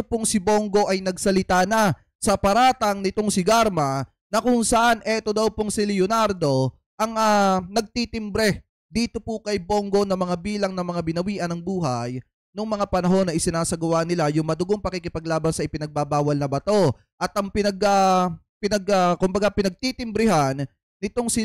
eto pong si Bongo ay nagsalita na sa paratang nitong si Garma na kung saan eto daw pong si Leonardo ang nagtitimbre dito po kay Bongo na mga bilang ng mga binawian ng buhay nung mga panahon na isinasagawa nila yung madugong pakikipaglaban sa ipinagbabawal na bato. At ang kumbaga pinagtitimbrihan nitong si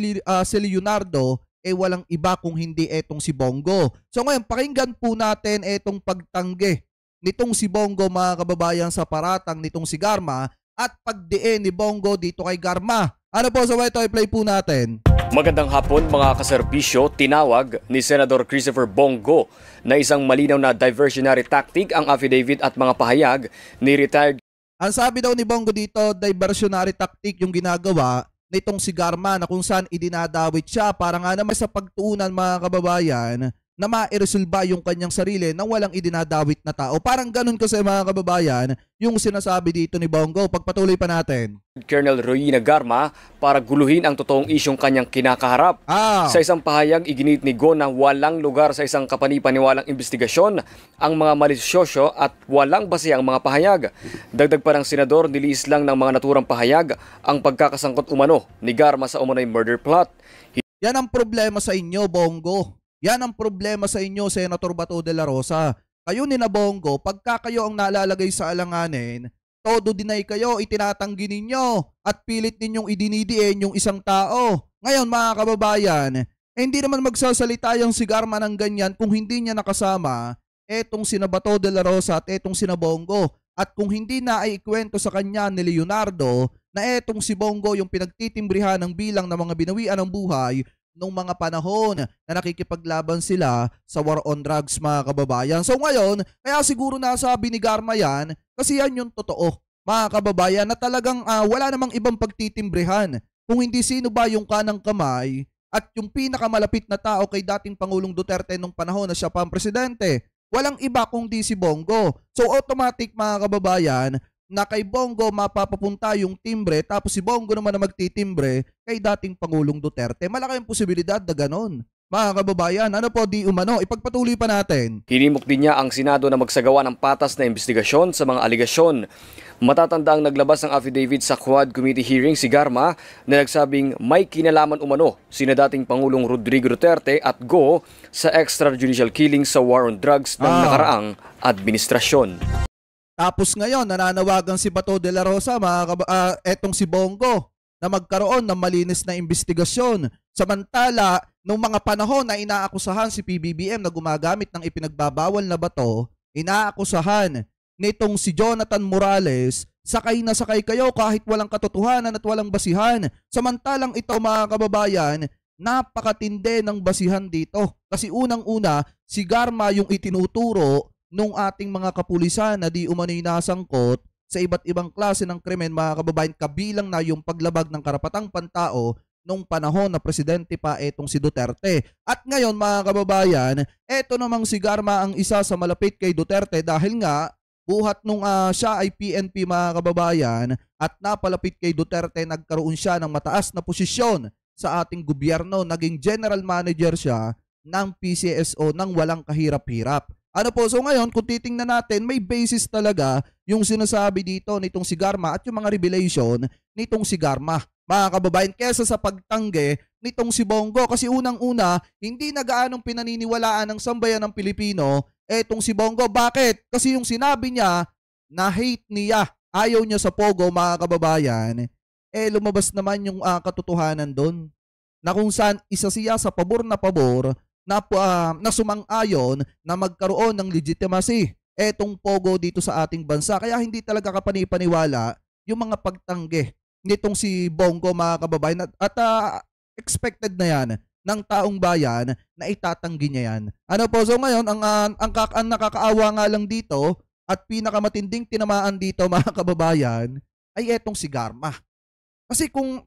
Leonardo walang iba kung hindi etong si Bongo. So ngayon, pakinggan po natin etong pagtanggi nitong si Bongo, mga kababayan, sa paratang nitong si Garma at pagdiin ni Bongo dito kay Garma. Ano po, so ito i-play po natin. Magandang hapon mga kaserbisyo. Tinawag ni Senador Christopher Bongo na isang malinaw na diversionary tactic ang affidavit at mga pahayag ni retired. Ang sabi daw ni Bongo dito, diversionary tactic yung ginagawa nitong si Garma na kung saan idinadawit siya para nga naman sa pagtuunan, mga kababayan, na mairesolba yung kanyang sarili nang walang idinadawit na tao. Parang ganun kasi, mga kababayan, yung sinasabi dito ni Bongo. Pagpatuloy pa natin. Colonel Royina Garma para guluhin ang totoong isyong kanyang kinakaharap. Sa isang pahayag, iginit ni Go na walang lugar sa isang kapanipaniwalang investigasyon ang mga malisyoso at walang base ang mga pahayag. Dagdag pa ng senador, niliis lang ng mga naturang pahayag ang pagkakasangkot umano ni Garma sa umano'y murder plot. Yan ang problema sa inyo, Bongo. Yan ang problema sa inyo, Senator Bato de la Rosa. Kayo ni na Bongo, pagka kayo ang nalalagay sa alanganin, todo deny kayo, itinatanggi ninyo at pilit ninyong idinidiin yung isang tao. Ngayon, mga kababayan, hindi naman magsasalita yung si Garma ng ganyan kung hindi niya nakasama etong sina Bato de la Rosa at etong sina Bongo. At kung hindi na ay ikwento sa kanya ni Leonardo na etong si Bongo yung pinagtitimbrihan ng bilang ng mga binawian ng buhay nung mga panahon na nakikipaglaban sila sa war on drugs, mga kababayan. So ngayon, kaya siguro nasabi ni Garma yan kasi yan yung totoo, mga kababayan, na talagang wala namang ibang pagtitimbrehan. Kung hindi, sino ba yung kanang kamay at yung pinakamalapit na tao kay dating Pangulong Duterte nung panahon na siya pa ang presidente? Walang iba kundi si Bongo. So automatic, mga kababayan, na kay Bongo mapapapunta yung timbre, tapos si Bongo naman na magtitimbre kay dating Pangulong Duterte. Malaki ang posibilidad na ganon. Mga kababayan, ano po, di umano, ipagpatuloy pa natin. Hinimok din niya ang Senado na magsagawa ng patas na investigasyon sa mga aligasyon. Matatanda ang naglabas ng affidavit sa Quad Committee hearing si Garma na nagsabing may kinalaman umano sina dating Pangulong Rodrigo Duterte at Go sa extrajudicial killing sa war on drugs ng nakaraang administrasyon. Tapos ngayon, nananawagan si Bato de la Rosa, etong si Bongo, na magkaroon ng malinis na investigasyon. Samantala, nung mga panahon na inaakusahan si PBBM na gumagamit ng ipinagbabawal na bato, inaakusahan nitong si Jonathan Morales, sakay na sakay kayo kahit walang katotohanan at walang basihan. Samantalang ito, mga kababayan, napakatindi ng basihan dito. Kasi unang-una, si Garma yung itinuturo nung ating mga kapulisan na di umano'y nasangkot sa iba't ibang klase ng krimen, mga kababayan, kabilang na yung paglabag ng karapatang pantao nung panahon na presidente pa etong si Duterte. At ngayon, mga kababayan, eto namang si Garma ang isa sa malapit kay Duterte dahil nga buhat nung siya ay PNP, mga kababayan, at napalapit kay Duterte, nagkaroon siya ng mataas na posisyon sa ating gobyerno. Naging general manager siya ng PCSO nang walang kahirap-hirap. Ano po, so ngayon, kung titingnan natin, may basis talaga yung sinasabi dito nitong si Garma at yung mga revelation nitong si Garma, mga kababayan, kesa sa pagtanggi nitong si Bongo. Kasi unang-una, hindi na gaanong pinaniniwalaan ng sambayan ng Pilipino etong si Bongo. Bakit? Kasi yung sinabi niya na hate niya, ayaw niya sa Pogo, mga kababayan, lumabas naman yung katotohanan doon na kung saan isa siya sa pabor na sumang-ayon na magkaroon ng legitimacy etong Pogo dito sa ating bansa. Kaya hindi talaga kapanipaniwala yung mga pagtanggi nitong si Bongo, mga kababayan, at expected na yan ng taong bayan na itatanggi niya yan. Ano po, so ngayon, ang nakakaawa nga lang dito at pinakamatinding tinamaan dito, mga kababayan, ay etong si Garma. Kasi kung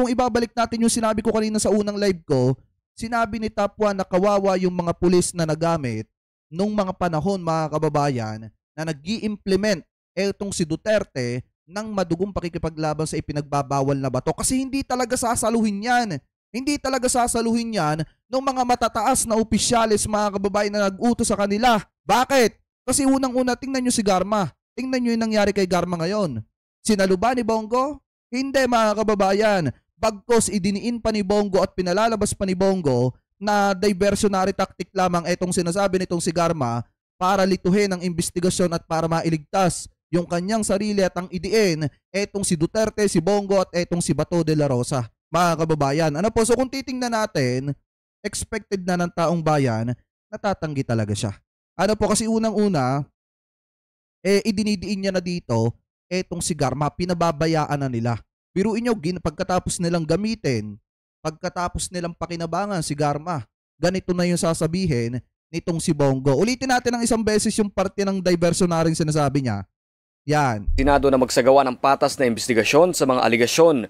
ibabalik natin yung sinabi ko kanina sa unang live ko, sinabi ni Top 1 na kawawa yung mga pulis na nagamit nung mga panahon, mga kababayan, na nag-i-implement etong si Duterte ng madugong pakikipaglaban sa ipinagbabawal na bato. Kasi hindi talaga sasaluhin yan. Hindi talaga sasaluhin yan ng mga matataas na opisyalis, mga kababayan, na nag-utos sa kanila. Bakit? Kasi unang-una, tingnan nyo si Garma. Tingnan nyo yung nangyari kay Garma ngayon. Sinalo ba ni Bongo? Hindi mga kababayan. Bagkos idiniin pa ni Bongo at pinalalabas pa ni Bongo na diversionary tactic lamang itong sinasabi nitong si Garma para lituhin ang investigasyon at para mailigtas yung kanyang sarili at ang idiin etong si Duterte, si Bongo at etong si Bato de la Rosa. Mga kababayan, ano po, so kung titingnan natin, expected na ng taong bayan, natatanggi talaga siya. Ano po, kasi unang-una, idinidiin niya na dito, etong si Garma, pinababayaan na nila. Biruin nyo, pagkatapos nilang gamitin, pagkatapos nilang pakinabangan si Garma, ganito na yung sasabihin nitong si Bongo. Ulitin natin ng isang beses yung parte ng diversionaryong sinasabi niya. Yan. Senado na magsagawa ng patas na investigasyon sa mga aligasyon.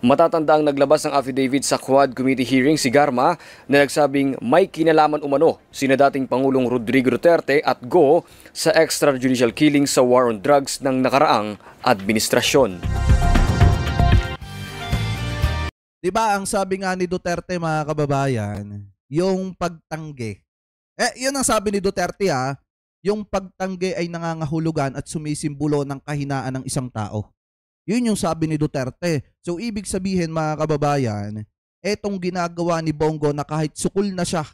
Matatanda ang naglabas ng affidavit sa Quad Committee hearing si Garma na nagsabing may kinalaman umano sina dating Pangulong Rodrigo Duterte at Go sa extrajudicial killing sa war on drugs ng nakaraang administrasyon. Diba ang sabi nga ni Duterte mga kababayan, yung pagtanggi. Yun ang sabi ni Duterte yung pagtanggi ay nangangahulugan at sumisimbolo ng kahinaan ng isang tao. Yun yung sabi ni Duterte. So ibig sabihin mga kababayan, etong ginagawa ni Bongo na kahit sukul na siya,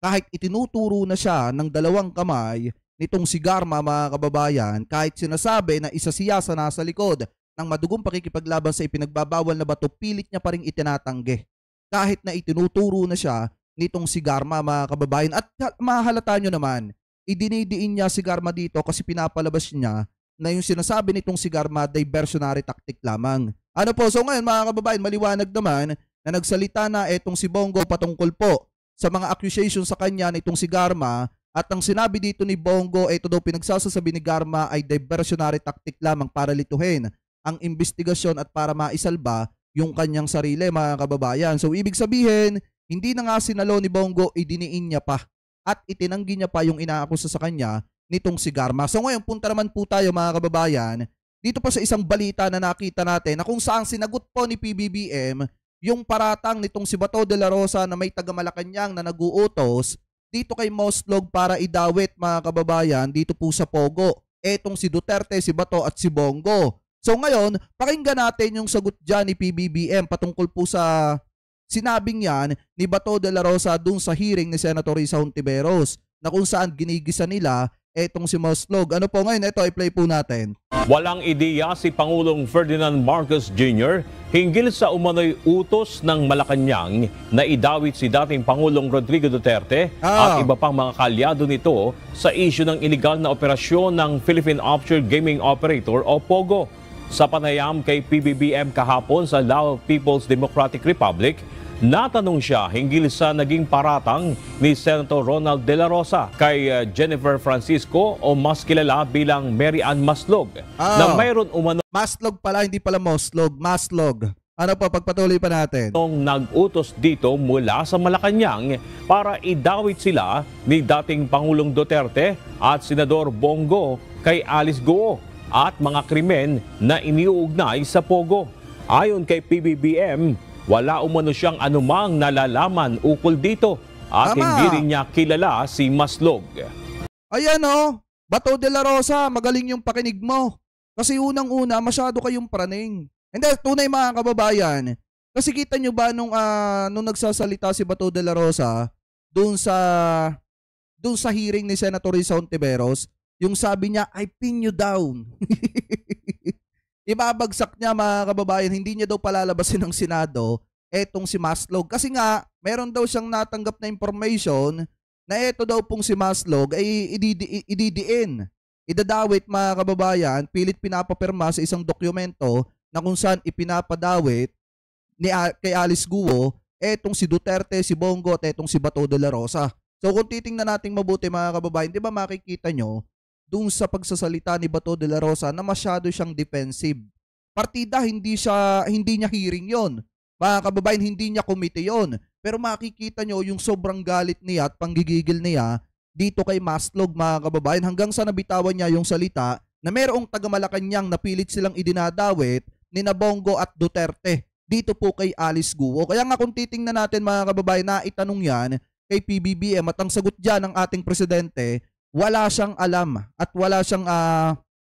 kahit itinuturo na siya ng dalawang kamay nitong si Garma mga kababayan, kahit sinasabi na isa siya sa nasa likod ng madugong pakikipaglaban sa ipinagbabawal na bato, pilit niya pa rin itinatanggi. Kahit na itinuturo na siya nitong si Garma mga kababayan. At mahalata nyo naman, idinidiin niya si Garma dito kasi pinapalabas niya na yung sinasabi nitong si Garma diversionary tactic lamang. Ano po, so ngayon mga kababayan, maliwanag naman na nagsalita na etong si Bongo patungkol po sa mga accusation sa kanya nitong si Garma, at ang sinabi dito ni Bongo, ito daw pinagsasasabi ni Garma ay diversionary tactic lamang para lituhin ang investigasyon at para maisalba yung kanyang sarili mga kababayan. So ibig sabihin, hindi na nga sinalo ni Bongo, idiniin niya pa at itinanggi niya pa yung inaakusa sa kanya nitong si Garma. So ngayon, punta naman po tayo mga kababayan dito pa sa isang balita na nakita natin na kung saan sinagot po ni PBBM yung paratang nitong si Bato de la Rosa na may taga-Malacanang na nag-uutos dito kay Moslog para idawit mga kababayan dito po sa Pogo. Etong si Duterte, si Bato at si Bongo. So ngayon, pakinggan natin yung sagot dyan ni PBBM patungkol po sa sinabing yan ni Bato de la Rosa dun sa hearing ni Senator Risa Hontiveros na kung saan ginigisa nila etong si Moslog. Ano po ngayon? Ito, i-play po natin. Walang ideya si Pangulong Ferdinand Marcos Jr. hinggil sa umano'y utos ng Malacanang na idawit si dating Pangulong Rodrigo Duterte at iba pang mga kalyado nito sa isyu ng iligal na operasyon ng Philippine Offshore Gaming Operator o POGO. Sa panayam kay PBBM kahapon sa Lao People's Democratic Republic, natanong siya hinggil sa naging paratang ni Senator Ronald De La Rosa kay Jennifer Francisco o mas kilala bilang Mary Ann Maslog na mayroon umano Maslog pala, hindi pala Moslog, Maslog. Ano pa, pagpatuloy pa natin? Nag-utos dito mula sa Malacanang para idawit sila ni dating Pangulong Duterte at Senador Bongo kay Alice Go at mga krimen na iniuugnay sa Pogo. Ayon kay PBBM, wala umano siyang anumang nalalaman ukol dito at hindi rin niya kilala si Maslog. Ayan Bato de la Rosa, magaling yung pakinig mo. Kasi unang-una, masyado kayong praning. Hindi, tunay mga kababayan. Kasi kita nyo ba nung nagsasalita si Bato de la Rosa dun sa hearing ni Senator Risa Hontiveros, yung sabi niya, I pin you down. Ibabagsak niya mga kababayan, hindi niya daw palalabasin ng Senado etong si Maslog. Kasi nga, meron daw siyang natanggap na information na eto daw pong si Maslog ay ididiin. Idadawit mga kababayan, pilit pinapapirma sa isang dokumento na kung saan ipinapadawit kay Alice Guo etong si Duterte, si Bongo at etong si Bato de la Rosa. So kung titingnan natin mabuti mga kababayan, di ba makikita nyo dun sa pagsasalita ni Bato de la Rosa na masyado siyang defensive. Partida, hindi niya hearing yon. Mga kababayan, hindi niya committee yon. Pero makikita nyo yung sobrang galit niya at panggigigil niya dito kay Maslog mga kababayan hanggang sa nabitawan niya yung salita na mayroong taga-Malacanang na pilit silang idinadawit ni Bongo at Duterte dito po kay Alice Guo. Kaya nga kung titingnan natin mga kababayan na itanong yan kay PBBM at ang sagot dyan ng ating presidente, wala siyang alam at wala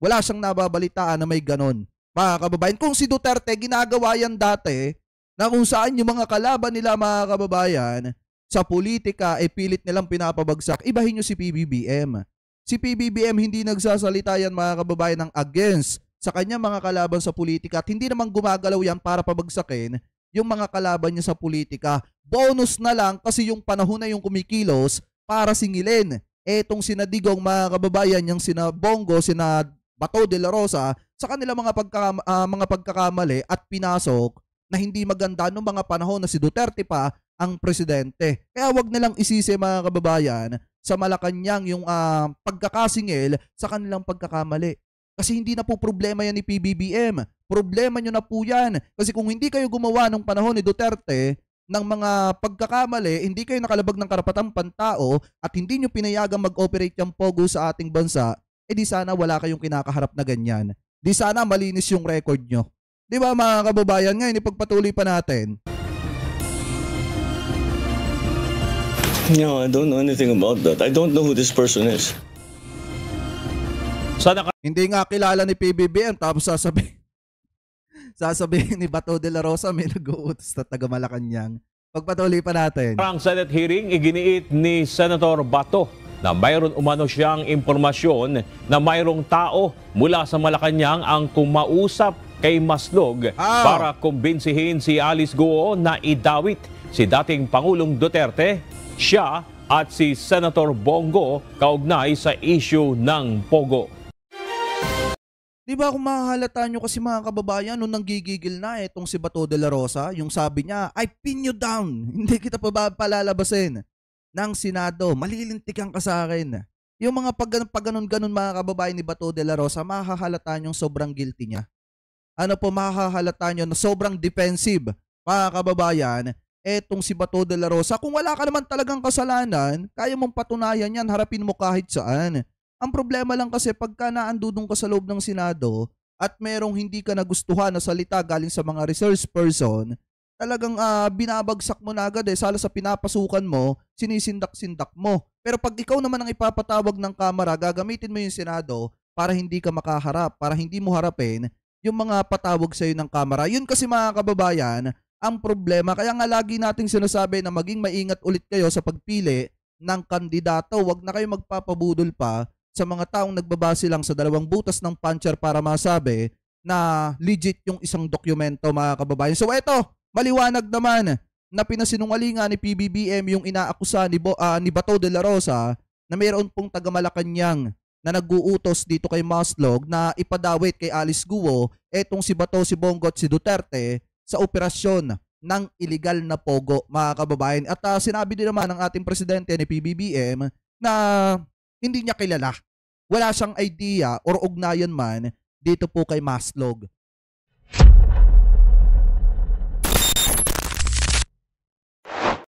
Wala siyang nababalitaan na may ganon. Mga kababayan, kung si Duterte ginagawa yan dati, na kung saan yung mga kalaban nila mga kababayan sa politika pilit nilang pinapabagsak, ibahin nyo si PBBM. Si PBBM hindi nagsasalita yan mga kababayan ng against sa kanya mga kalaban sa politika at hindi naman gumagalaw yan para pabagsakin yung mga kalaban niya sa politika. Bonus na lang kasi yung panahon na yung kumikilos para singilin etong sina Digong mga kababayan, yung sina Bongo, sina Bato de la Rosa sa kanila mga pagkakamali at pinasok na hindi maganda noong mga panahon na si Duterte pa ang presidente. Kaya wag nilang isisi mga kababayan sa Malacanang yung pagkakasingil sa kanilang pagkakamali. Kasi hindi na po problema yan ni PBBM. Problema nyo na po yan. Kasi kung hindi kayo gumawa nung panahon ni Duterte ng mga pagkakamali, hindi kayo nakalabag ng karapatang pantao at hindi nyo pinayagang mag-operate yung pogo sa ating bansa, di sana wala kayong kinakaharap na ganyan. Di sana malinis yung record nyo. Di ba mga kababayan, ngayon ipagpatuloy pa natin. No, I don't know anything about that. I don't know who this person is. Hindi nga kilala ni PBBM tapos sasabihin ni Bato de la Rosa may nag-uutos na taga Malacanang. Pagpatuloy pa natin. Ang Senate hearing, iginiit ni Senator Bato na mayroon umano siyang impormasyon na mayroong tao mula sa Malacanang ang kumausap kay Maslog para kumbinsihin si Alice Guo na idawit si dating Pangulong Duterte, siya at si Senator Bongo kaugnay sa issue ng Pogo. Di ba kung mahahalata nyo kasi mga kababayan, nung nanggigigil na itong si Bato de la Rosa, yung sabi niya, I pin you down, hindi kita pa palalabasin ng Senado, malilintikan ka sa akin. Yung mga pagganon-ganon mga kababayan ni Bato de la Rosa, mahahalata nyo sobrang guilty niya. Ano po, mahahalata nyo na sobrang defensive mga kababayan, etong si Bato de la Rosa. Kung wala ka naman talagang kasalanan, kaya mong patunayan yan, harapin mo kahit saan. Ang problema lang kasi pagka naandudong ka sa loob ng Senado at merong hindi ka nagustuhan na salita galing sa mga resource person, talagang binabagsak mo na agad sala sa pinapasukan mo, sinisindak-sindak mo. Pero pag ikaw naman ang ipapatawag ng Kamara, gagamitin mo yung Senado para hindi ka makaharap, para hindi mo harapin yung mga patawag sa'yo ng Kamara. Yun kasi mga kababayan, ang problema. Kaya nga lagi nating sinasabi na maging maingat ulit kayo sa pagpili ng kandidato. Huwag na kayo magpapabudol pa sa mga taong nagbabase lang sa dalawang butas ng puncher para masabi na legit yung isang dokumento mga kababayan. So eto, maliwanag naman na pinasinungalingan ni PBBM yung inaakusa ni Bato de la Rosa na mayroon pong taga Malacanang na nag-uutos dito kay Maslog na ipadawit kay Alice Guo etong si Bato, si Bongo at si Duterte sa operasyon ng illegal na pogo mga kababayan. At sinabi din naman ng ating presidente ni PBBM na hindi niya kilala. Wala siyang idea or ugnayan man dito po kay Maslog.